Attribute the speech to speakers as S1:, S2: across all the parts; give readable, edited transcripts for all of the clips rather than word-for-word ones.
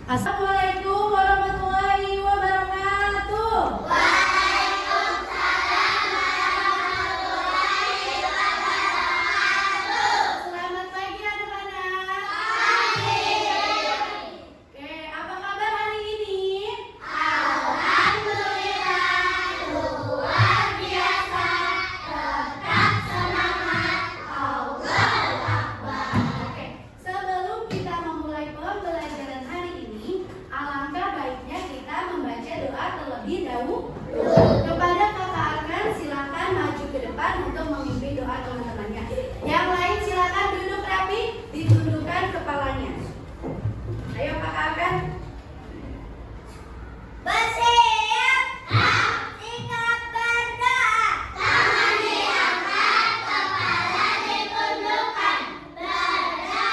S1: Assalamualaikum warahmatullahi wabarakatuh.
S2: Waalaikumsalam warahmatullahi wabarakatuh.
S1: Selamat pagi anak-anak.
S2: Pagi.
S1: Oke, apa kabar hari ini?
S2: Alhamdulillah luar biasa. Tetap semangat. Allahu Akbar.
S1: Oke, sebelum kita memulai pembelajaran hari ini, alangkah baiknya kita membaca doa terlebih dahulu. Kepada kakak Arkan, silakan maju ke depan untuk memimpin doa teman-temannya. Yang lain silakan duduk rapi, ditundukkan kepalanya. Ayo kakak Arkan.
S2: Bersiap. Sikap berdoa. Tangan diangkat, kepala ditundukkan. Berdoa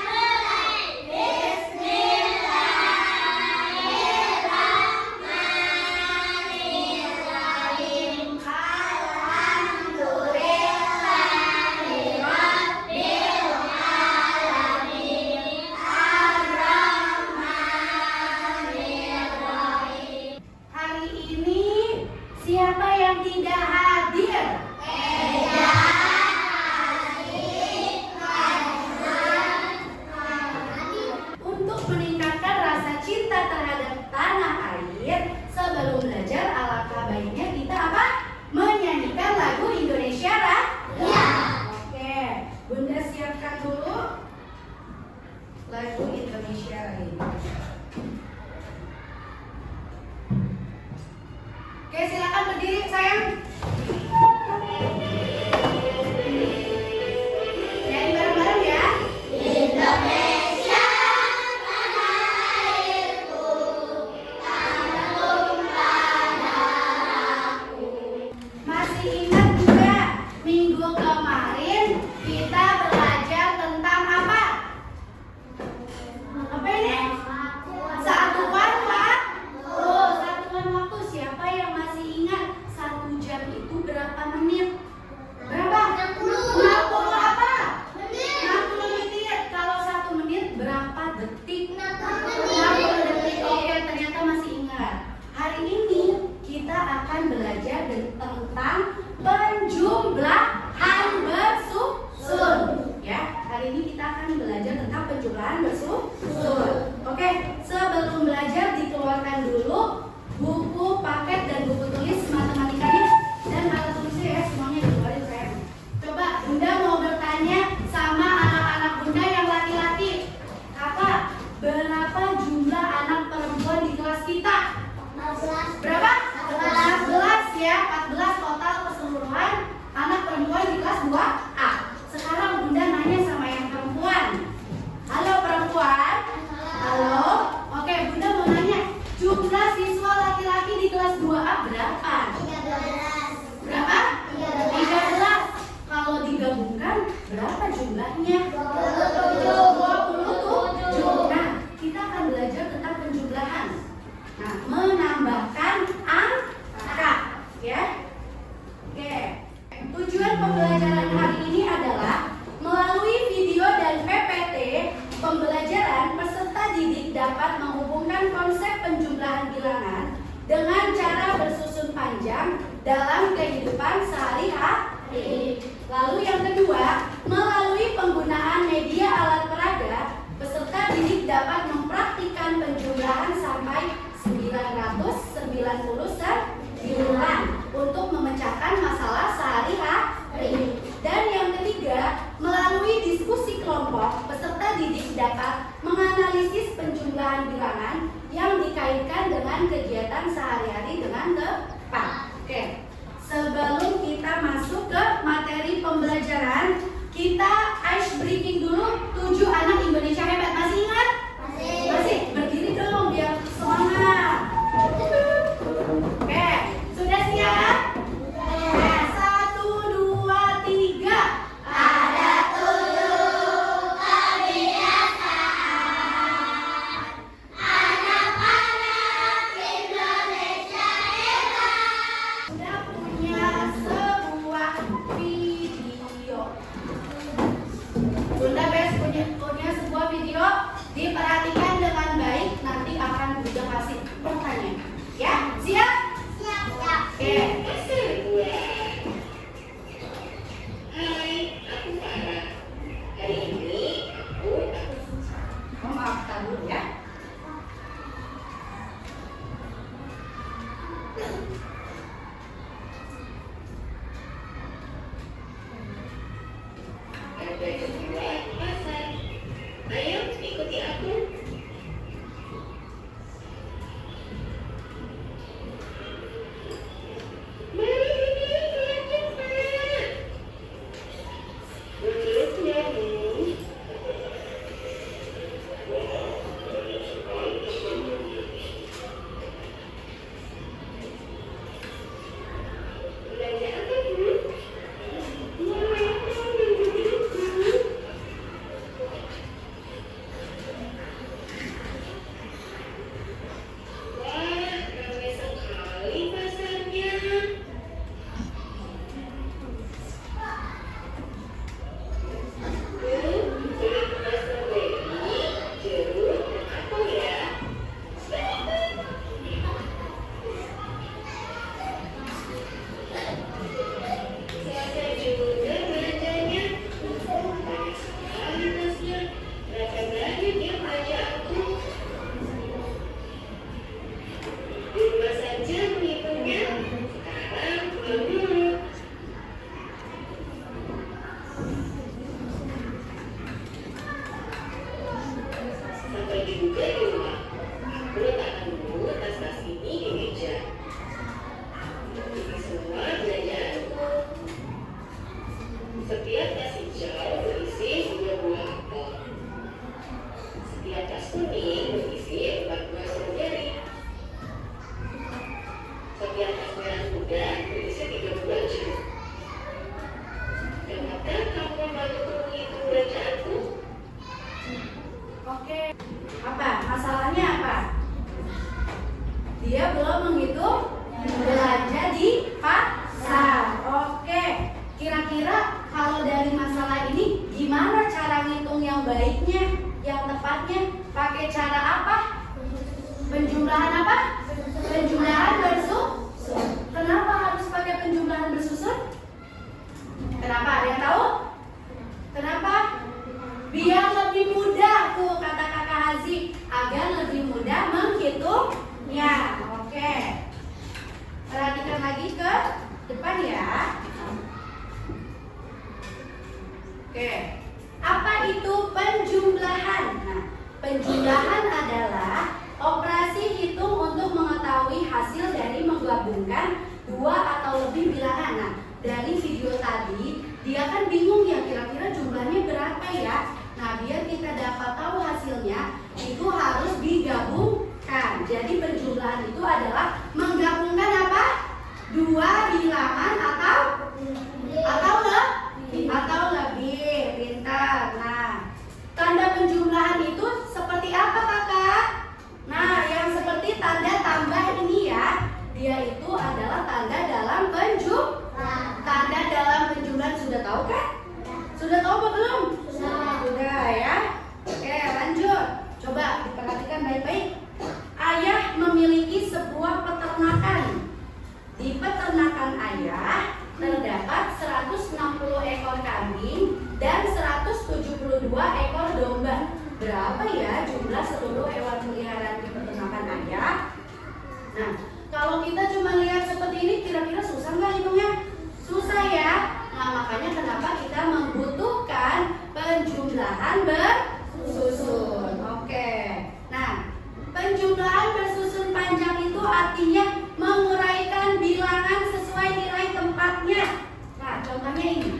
S2: mulai. Bismillahirrahmanirrahim. Alhamdulillahirabbil alamin. Ar-Rahmanirrahim.
S1: Hari ini siapa yang tidak hadir? Untuk meningkatkan rasa cinta terhadap tanah air, sebelum belajar alangkah baiknya kita apa? Menyanyikan lagu Indonesia Raya. Oke, Bunda siapkan dulu lagu Indonesia Raya. Oke, silakan berdiri sayang. Nyanyi bareng-bareng ya.
S2: Indonesia tanah airku, tanah tumpah darahku.
S1: Masih ingat juga minggu kemarin kita belajar tentang apa? Apa ini? Satuan waktu. Satuan waktu. Siapa yang masih ingat 1 jam itu berapa menit? Berapa? 60 apa? 60 menit. Kalau 1 menit berapa detik? 60 detik. Oke, ternyata masih ingat. Hari ini kita akan belajar tentang penjumlahan bersusun. Ya, hari ini kita akan belajar tentang penjumlahan bersusun. Oke, sebelum belajar dikeluarkan dulu buku paket dan buku tulis matematikanya dan alat tulisnya ya, semuanya dikeluarin sayang. Coba Bunda mau bertanya sama anak-anak Bunda yang laki-laki. Kakak, berapa jumlah anak perempuan di kelas kita? Berapa? 14 ya, 14 total keseluruhan anak perempuan di kelas 2A. Sekarang Bunda nanya sama yang perempuan. Halo perempuan. Halo. Oke, Bunda mau nanya, jumlah siswa laki-laki di kelas 2A berapa? Berapa? 13. Kalau digabungkan berapa jumlahnya? 27. Nah, kita akan belajar tentang penjumlahan. Nah, menambahkan angka, ya. Oke. Tujuan pembelajaran hari ini adalah melalui video dan PPT pembelajaran, peserta didik dapat menghubungkan konsep penjumlahan bilangan dengan cara bersusun panjang dalam kehidupan sehari-hari. Lalu yang kedua, melalui penggunaan media alat peraga, peserta didik dapat mempraktikkan penjumlahan sampai 999 untuk memecahkan masalah sehari-hari. Dan yang ketiga, melalui diskusi kelompok, peserta didik dapat menganalisis penjumlahan bilangan yang dikaitkan dengan kegiatan sehari-hari dengan tepat. Oke, sebelum kita masuk ke materi pembelajaran, kita ice breaking dulu 7 anak Indonesia hebat. Masih ingat? Masih? Berdiri dong biar semangat. Oke, sudah siap? Oke, 1, 2, 3.
S2: Ada 7 kebiasaan anak-anak Indonesia hebat.
S1: Sudah punya sebuah video. Bunda Bes punya sebuah video
S3: juga di rumah. Aku letakkan dulu tas-tas ini di meja. Ini semua belanjaanku. Setiap tas hijau berisi 2 buah apel. Setiap tas kuning berisi 4 buah stroberi. Setiap tas merah muda berisi 3 buah jeruk. Dapatkah kamu membantuku menghitung belanjaanku?
S1: Oke. Apa? Masalahnya apa? Dia belum menghitung belanja di pasar. Oke. Kira-kira kalau dari masalah ini gimana cara ngitung yang baiknya, yang tepatnya? Pakai cara apa? Penjumlahan apa? Penjumlahan bersusun. Kenapa harus pakai penjumlahan bersusun? Kenapa? Ada yang tahu? Kenapa? Biar lebih mudah tuh kata kakak Hazi, agar lebih mudah menghitungnya. Oke. Perhatikan lagi ke depan ya. Oke. Apa itu penjumlahan? Nah, penjumlahan adalah operasi hitung untuk mengetahui hasil dari menggabungkan 2 atau lebih bilangan. Nah, dari video tadi dia kan bingung ya kira-kira jumlahnya berapa ya. Nah, biar kita dapat tahu hasilnya itu harus digabungkan. Jadi penjumlahan itu adalah menggabungkan apa? 2 bilangan atau lebih. Pintar. Nah, tanda penjumlahan itu seperti apa kakak? Nah, yang seperti tanda tambah ini ya. Dia itu adalah tanda dalam penjumlahan. Tanda dalam penjumlahan sudah tahu kan? Sudah tahu apa belum? Sudah ya. Oke, lanjut. Coba diperhatikan baik-baik. Ayah memiliki sebuah peternakan. Di peternakan ayah terdapat 160 ekor kambing dan 172 ekor domba. Berapa ya jumlah seluruh hewan peliharaan di peternakan ayah? Nah, kalau kita cuma lihat seperti ini, kira-kira susah nggak hitungnya? Susah ya. Nah, makanya kenapa kita membutuhkan penjumlahan bersusun. Oke. Nah, penjumlahan bersusun panjang itu artinya menguraikan bilangan sesuai nilai tempatnya. Nah, contohnya ini.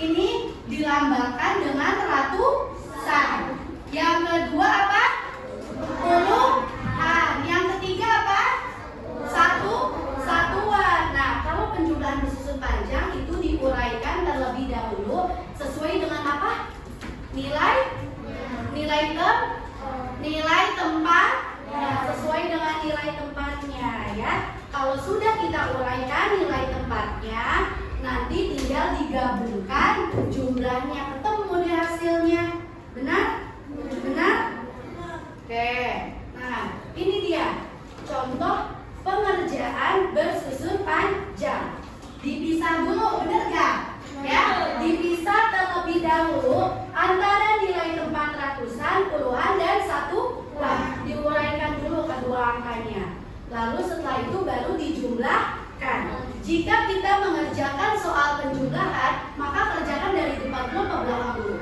S1: Ini dilambangkan dengan ratusan. Yang kedua apa? Puluhan. Yang ketiga apa? Satuan. Nah, kalau penjumlahan bersusun panjang itu diuraikan terlebih dahulu sesuai dengan apa? Nilai tempat. Ya, sesuai dengan nilai tempatnya ya. Kalau sudah kita uraikan nilai tempatnya, nanti tinggal digabungkan jumlahnya, ketemu deh hasilnya. Benar? Benar? Oke. Nah, ini dia contoh pengerjaan bersusun panjang. Dipisah dulu, benar gak? Ya, dipisah terlebih dahulu antara nilai tempat ratusan, puluhan, dan satuan. Diuraikan dulu kedua angkanya. Lalu setelah itu baru dijumlahkan. Jika kita mengerjakan soal penjumlahan, maka kerjakan dari depan dulu atau belakang dulu?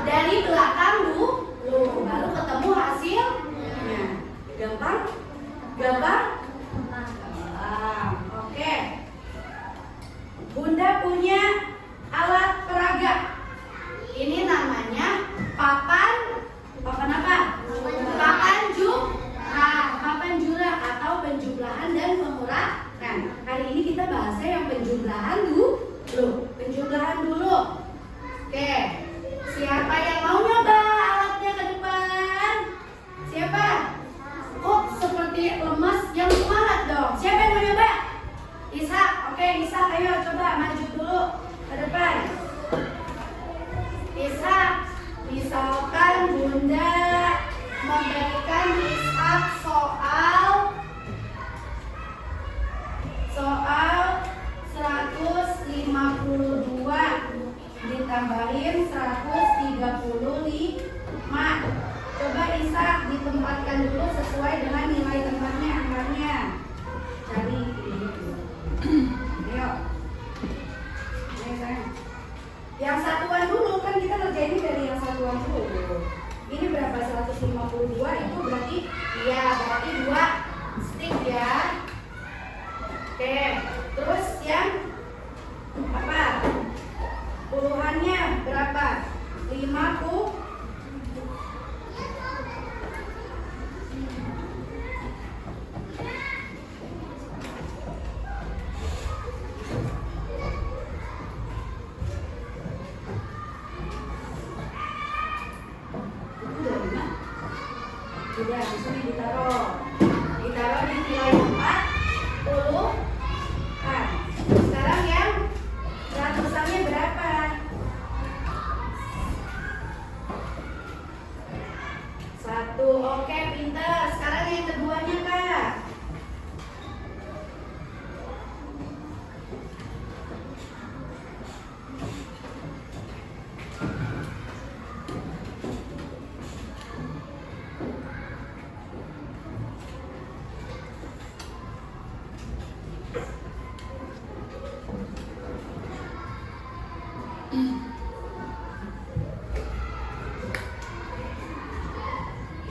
S1: Dari belakang dulu, baru ketemu hasilnya. Gampang? Oke. Bunda punya alat peraga. Ini namanya papan apa? Papan jumlah atau penjumlahan dan penguraian. Hari ini kita bahasnya yang penjumlahan dulu. Oke. Siapa yang mau nyoba alatnya ke depan? Siapa? Kok seperti lemas, yang semangat dong. Siapa yang mau nyoba? Isa, oke Isa, ayo coba maju dulu ke depan. Isa, misalkan Bunda memberikan Ishak soal 152 ditambahin 135. Coba Ishak ditempatkan dulu sesuai dengan nilai tempatnya angkanya. Cari gitu. Ayo. Ayo sayang. Yang satuan dulu kan kita kerjain dari yang satuan dulu. Ini berapa? 152 Iya, berarti 2 stick ya. Oke, terus yang apa? Puluhannya berapa? 50. Udah, di sini ditaruh di nilai 40. Sekarang yang ratusannya berapa? 1. Oke, pinter. Sekarang yang keduanya, Kak.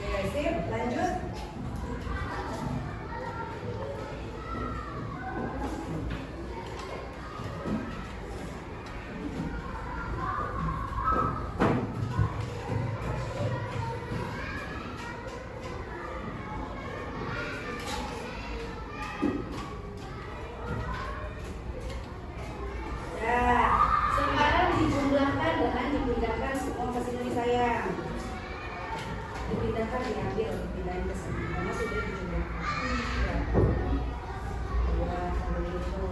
S1: Oke, sip, lanjut. Nah, sekarang dijumlahkan dengan dipindahkan semua ke sini sayang. Dipindahkan, diambil, dipindahin ke sini karena sudah dijumlahkan. Ya. 2 sampai itu.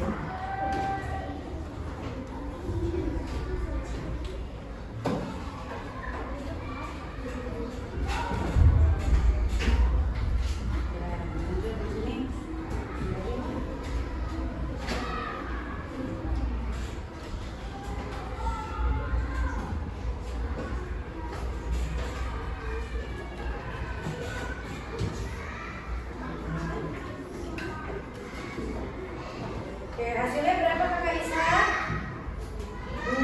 S1: Ya, lanjut di sini. Oke, hasilnya berapa Kakak Isa? 2.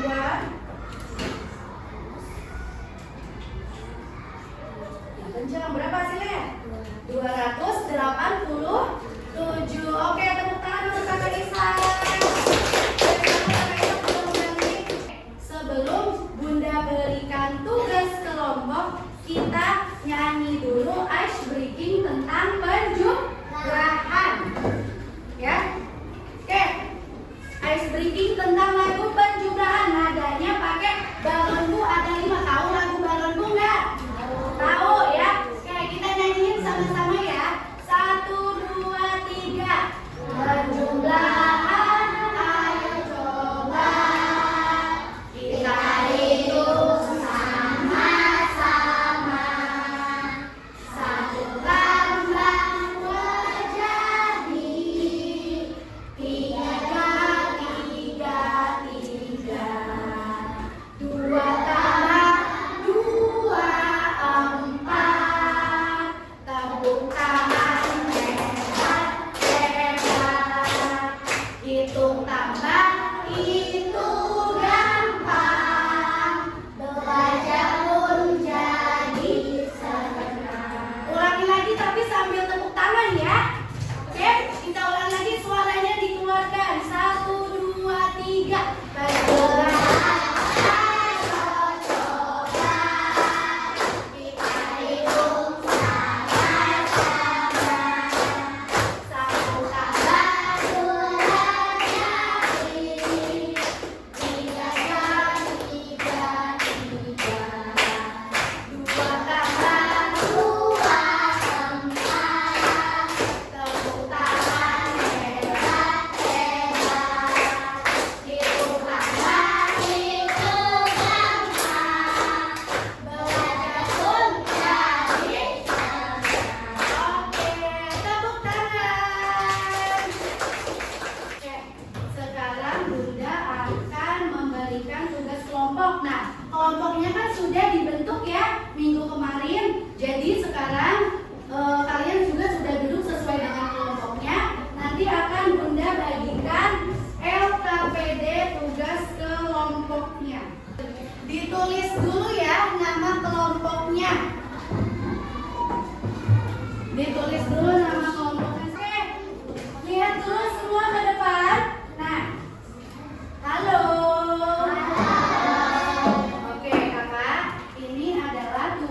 S1: Yang kencang, berapa hasilnya? 287. Oke, tepuk tangan untuk Kakak Isa. Sebelum Bunda berikan tugas kelompok, kita nyanyi dulu ice breaking tentang penjumlahan. Ya. Oke, ice breaking tentang lagu penjumlahan. Nadanya pakai balonku ada 5. Tahu lagu balonku nggak? Tahu ya? Oke, kita nyanyiin sama-sama ya. 1, 2, 3. Penjumlahan, ayo coba kita hitung sama-sama. 1 tambah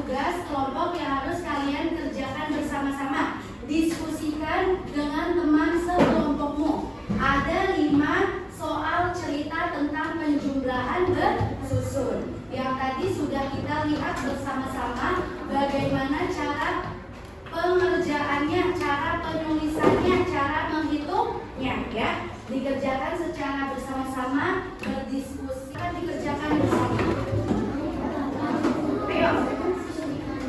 S1: tugas kelompok yang harus kalian kerjakan bersama-sama. Diskusikan dengan teman sekelompokmu. Ada 5 soal cerita tentang penjumlahan bersusun. Yang tadi sudah kita lihat bersama-sama bagaimana cara pengerjaannya, cara penulisannya, cara menghitungnya, ya. Dikerjakan secara bersama-sama, berdiskusi, dikerjakan bersama. Ayo,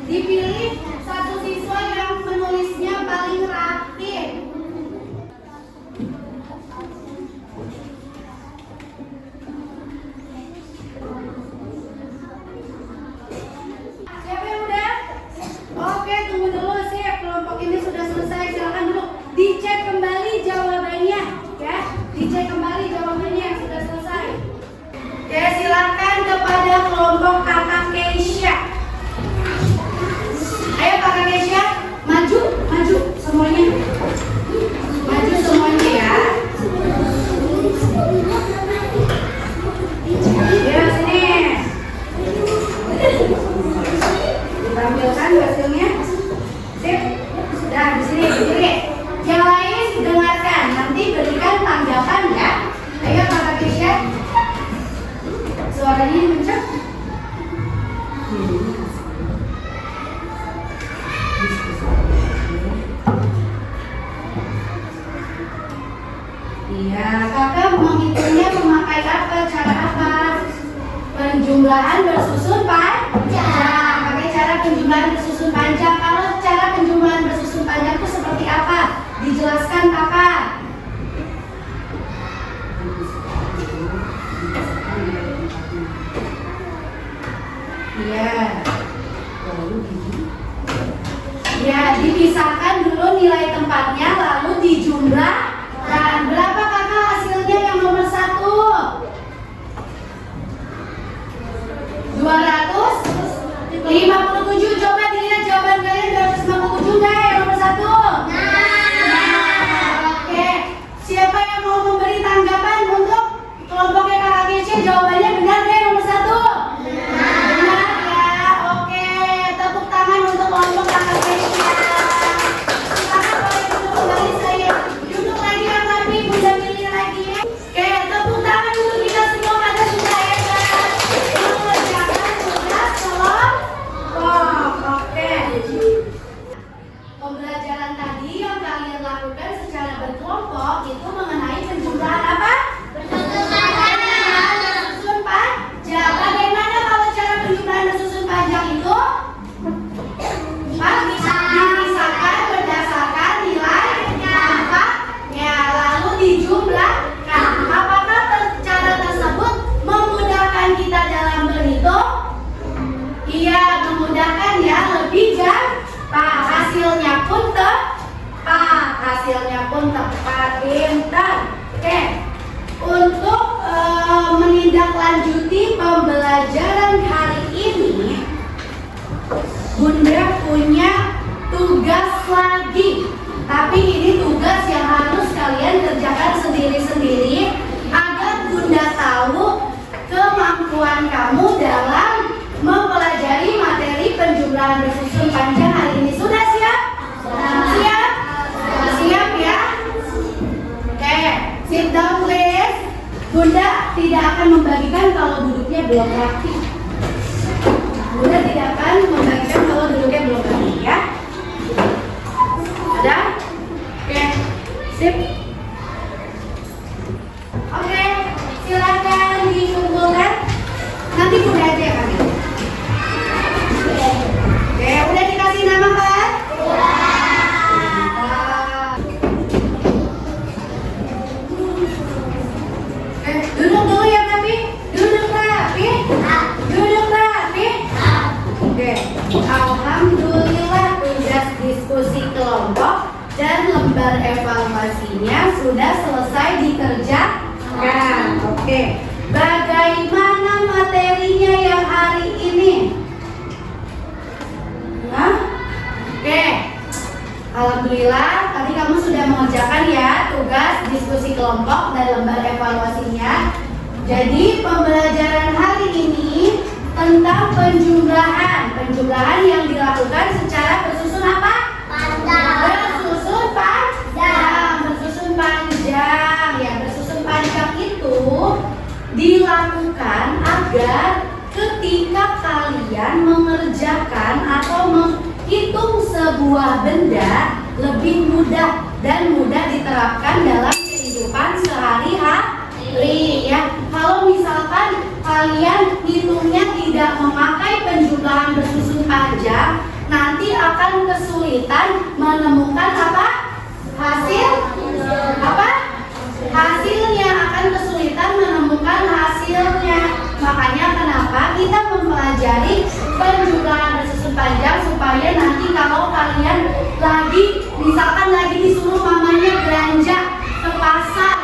S1: dipilih satu siswa yang menulisnya paling rapi. Siapa yang udah? Oke, tunggu dulu sih. Kelompok ini sudah selesai. Silakan dulu dicek kembali jawabannya, ya. Dicek kembali jawabannya yang sudah selesai. Oke, silakan kepada kelompok kakak Keisha. Ayo kakak Keisha, maju semuanya. Maju semuanya ya. Ya sini. Tampilkan hasilnya. Sip. Nah, di sini berdiri. Yang lain dengarkan, nanti berikan tanggapan ya. Ayo kakak Keisha. Suaranya kencang. Iya, kakak menghitungnya memakai apa? Cara apa? Penjumlahan bersusun panjang. Pakai cara penjumlahan bersusun panjang. Kalau cara penjumlahan bersusun panjang itu seperti apa? Dijelaskan kakak. Iya. Ya, dipisahkan dulu nilai tempatnya, lalu dijumlahkan. Berapa kakak hasilnya yang nomor 1? 257. Coba dilihat jawaban kalian 257 enggak yang nomor 1? Nah, oke. Siapa yang mau memberi tanggapan untuk kelompoknya kakak Keisha? Jawabannya benar deh nomor 1? Benar ya. Oke, tepuk tangan untuk kelompok kakak Keisha. Silakan boleh duduk kembali saya. Duduk lagi yang rapi, Bunda pilih lagi ya. Oke, tepuk tangan untuk kita semua karena sudah hebat. Mengerjakan tugas kelompok. Oke. Pembelajaran tadi yang kalian lakukan secara berkelompok itu mengenai penjumlahan apa? Bersusun panjang. Bagaimana kalau cara penjumlahan bersusun panjang itu? Dipisahkan berdasarkan nilai tempatnya, lalu dijumlahkan. Apakah cara tersebut memudahkan kita dalam berhitung? Iya, memudahkan ya, lebih gampang. Hasilnya pun tepat, pintar. Oke, untuk menindaklanjuti pembelajaran hari ini, Bunda punya tugas lagi. Tapi ini tugas yang harus kalian kerjakan sendiri-sendiri agar Bunda tahu kemampuan kamu dalam mempelajari materi penjumlahan bersusun panjang hari ini. Sudah siap? Siap? Siap ya? Oke, sit down please. Bunda tidak akan membagikan kalau duduknya belum rapi. Bunda tidak akan membagikan kalau duduknya belum rapi ya. Ada? Oke, sip. Oke, silakan dikumpulkan. Nanti Bunda aja ya kami. Oke, udah dikasih nama kan? Duduk dulu ya tapi duduk rapi. Duduk rapi. Oke, alhamdulillah tugas diskusi kelompok dan lembar evaluasinya sudah selesai dikerjakan. Oke, bagaimana materinya yang hari ini? Hah? Oke, alhamdulillah tadi kamu sudah mengerjakan ya tugas diskusi kelompok dan lembar evaluasinya. Jadi pembelajaran hari ini tentang penjumlahan penjumlahan yang dilakukan secara bersusun apa? Bersusun panjang. Bersusun panjang. Ya, bersusun panjang itu dilakukan agar ketika kalian mengerjakan atau menghitung sebuah benda lebih mudah dan mudah diterapkan dalam kehidupan sehari-hari ya. Kalau misalkan kalian hitungnya tidak memakai penjumlahan bersusun panjang, nanti akan kesulitan menemukan apa? Hasilnya akan kesulitan menemukan hasilnya. Makanya kenapa kita mempelajari penjumlahan bersusun panjang, supaya nanti kalau kalian misalkan lagi disuruh mamanya belanja ke pasar.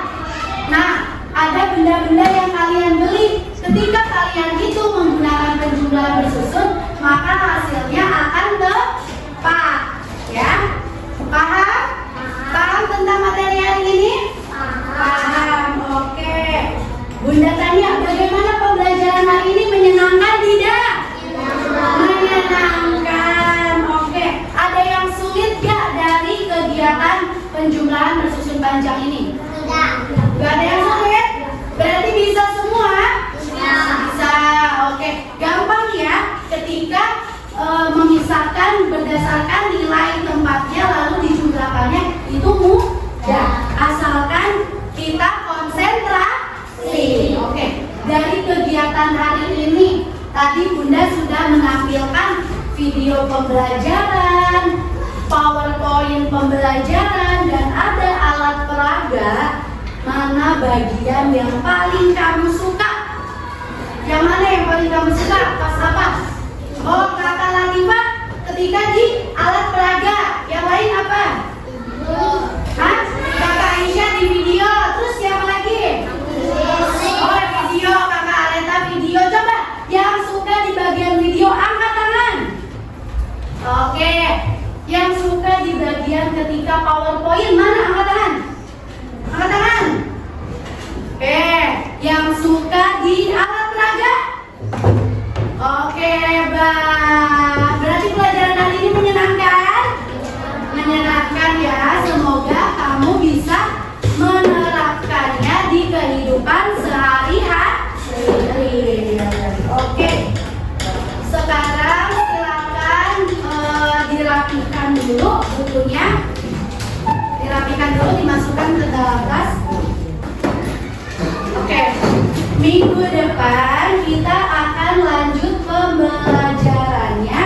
S1: Nah, ada benda-benda yang kalian beli. Ketika kalian itu menggunakan penjumlahan bersusun, maka hasilnya akan tepat. Ya, paham? Paham tentang materi hari ini? Paham. Oke. Bunda tanya, bagaimana pembelajaran hari ini? Menyenangkan tidak? Menyenangkan. Oke. Ada yang sulit gak dari kegiatan penjumlahan bersusun panjang ini? Gak ada yang sulit? Berarti bisa semua? Bisa. Oke. Gampang ya ketika memisahkan berdasarkan nilai tempatnya lalu dijumlahkannya, itu mudah asalkan kita konsentrasi. Oke. Dari kegiatan hari ini tadi Bunda sudah menampilkan video pembelajaran, PowerPoint pembelajaran, dan ada alat peraga. Mana bagian yang paling kamu suka? Yang mana yang paling kamu suka? Pas apa? Oh, Kakak Latifah ketika di alat peraga. Yang lain apa? Hah? Kakak Aisyah di video. Terus siapa lagi? Oh, video. Kakak Aleta video. Coba yang suka di bagian video angkat tangan. Oke. Yang suka di bagian ketika PowerPoint mana? Angkat tangan. Angkat tangan. Oke. Yang suka di alat peraga? Oke, hebat. Berarti pelajaran hari ini menyenangkan? Menyenangkan ya. Semoga kamu bisa menerapkannya di kehidupan sehari-hari. Oke. Sekarang silakan dirapikan dulu bukunya. Dirapikan dulu, dimasukkan ke dalam tas. Oke. Minggu depan kita akan lanjut pembelajarannya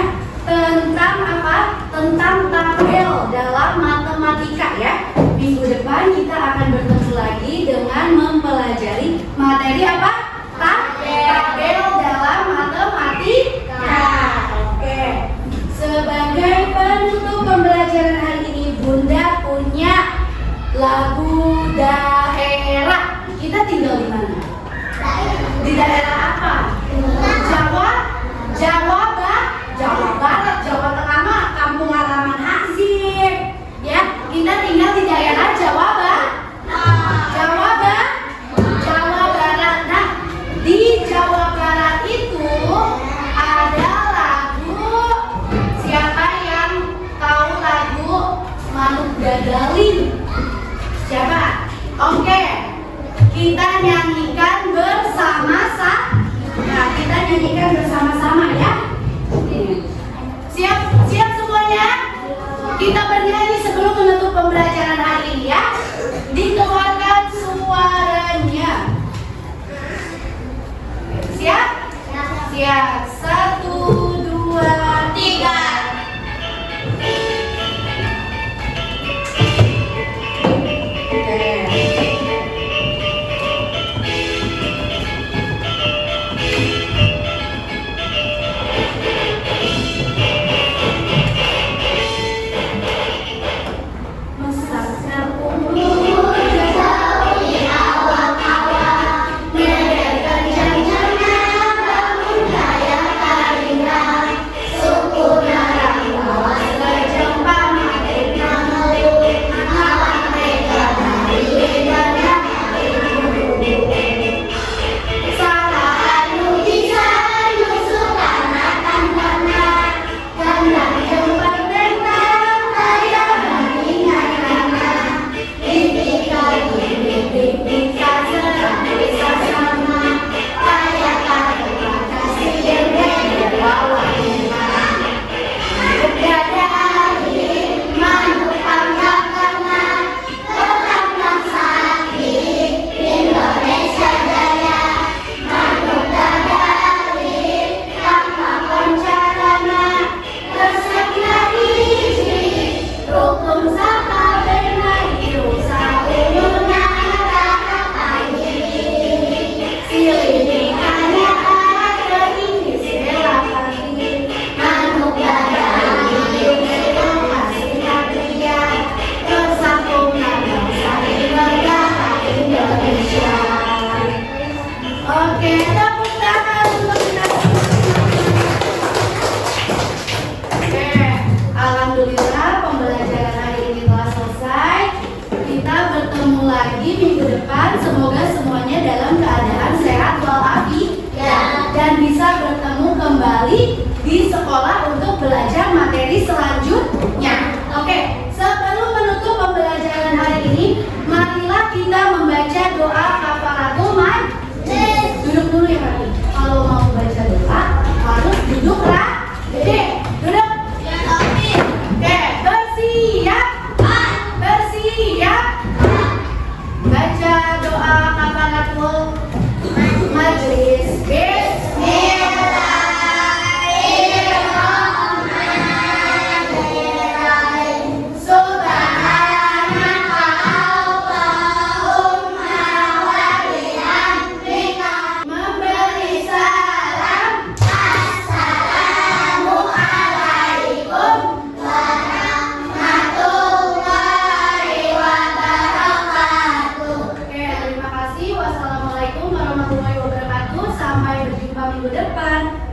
S1: tentang apa? Tentang tabel dalam matematika ya. Minggu depan kita akan bertemu lagi dengan mempelajari materi apa? Tabel dalam matematika. Oke. Sebagai penutup pembelajaran hari ini, Bunda punya lagu daerah. Kita tinggal di mana? Di daerah apa? Jawa Barat, Jawa Tengah mah kampung halaman Hasyim. Ya, kita tinggal di daerah Jawa Barat. Nah, di Jawa Barat itu ada lagu. Siapa yang tahu lagu Manuk Dadalin? Siapa? Oke. Kita nyanyikan bersama-sama. Nah, kita nyanyikan bersama-sama ya. Siap semuanya? Kita bernyanyi sebelum menutup pembelajaran hari ini ya. Dikeluarkan suaranya. Siap? Siap. 1, 2, 3.
S2: Awak-awak, menerkan jangan bangun kaya.
S1: minggu depan.